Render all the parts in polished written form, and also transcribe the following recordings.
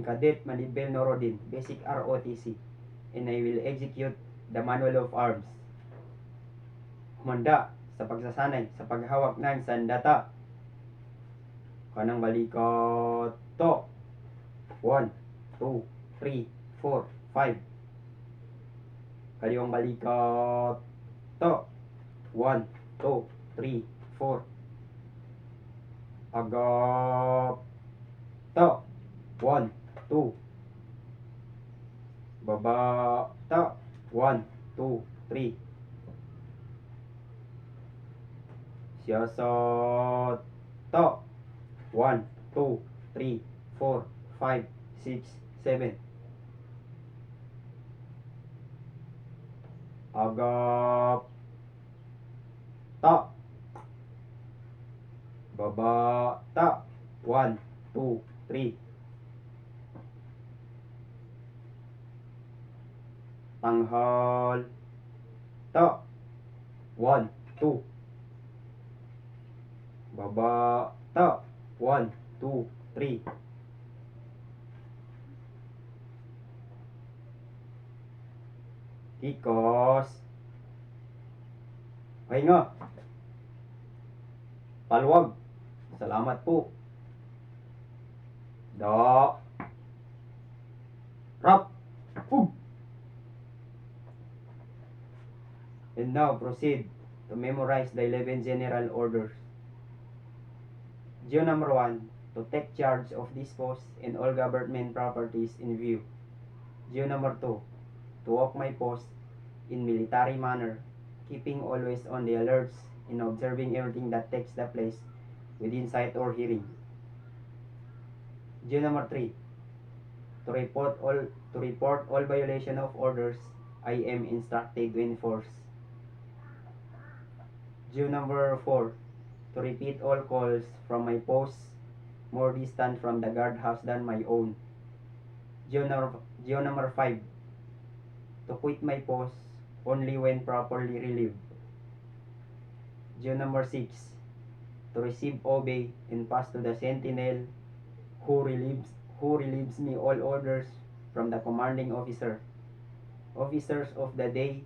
Cadet Manibel Norodin, Basic ROTC, and I will execute the Manual of Arms. Humanda sa pagsasanay sa paghawak ng sandata. Kanang balikot to. 1, 2, 3, 4, 5. Kaliwang balikot to. 1, 2, 3, 4. Agap to. 1, 2. Baba to. 1, 2, 3. Siyasat to. 1, 2, 3, 4, 5, 6, 7. Agap ta. Baba ta. 1, 2, 3. Tanghal ta. 1, 2. Baba ta. 1, 2, 3. Kikos. Pahinga. Paluwag. Salamat po. Da. Rap. And now proceed to memorize the 11 general orders. Geo number 1, to take charge of this post and all government properties in view. Geo number 2, to walk my post in military manner, keeping always on the alerts and observing everything that takes the place within sight or hearing. Geo number 3, to report all violation of orders I am instructed to enforce. Geo number 4, to repeat all calls from my post more distant from the guardhouse than my own. Geo number 5, to quit my post only when properly relieved. Geo number 6, to receive, obey, and pass to the sentinel who relieves me all orders from the commanding officer, officers of the day,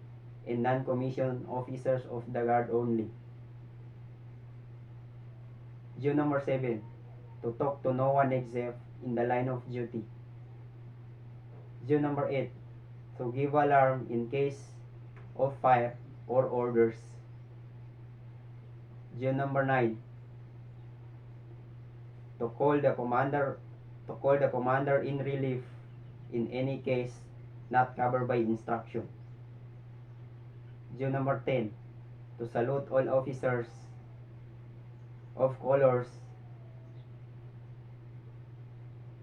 and non-commissioned officers of the guard only. Geo number 7, to talk to no one except in the line of duty. Geo number 8, to give alarm in case of fire or orders. Geo number 9, to call the commander in relief in any case not covered by instruction. Geo number 10, to salute all officers of colors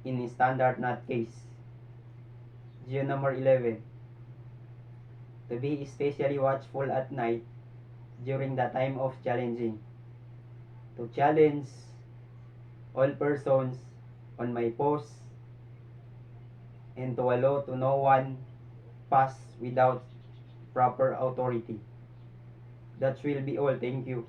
in standard not case. Geo number 11, to be especially watchful at night during the time of challenging, to challenge all persons on my post and to allow to no one pass without proper authority. That will be all. Thank you.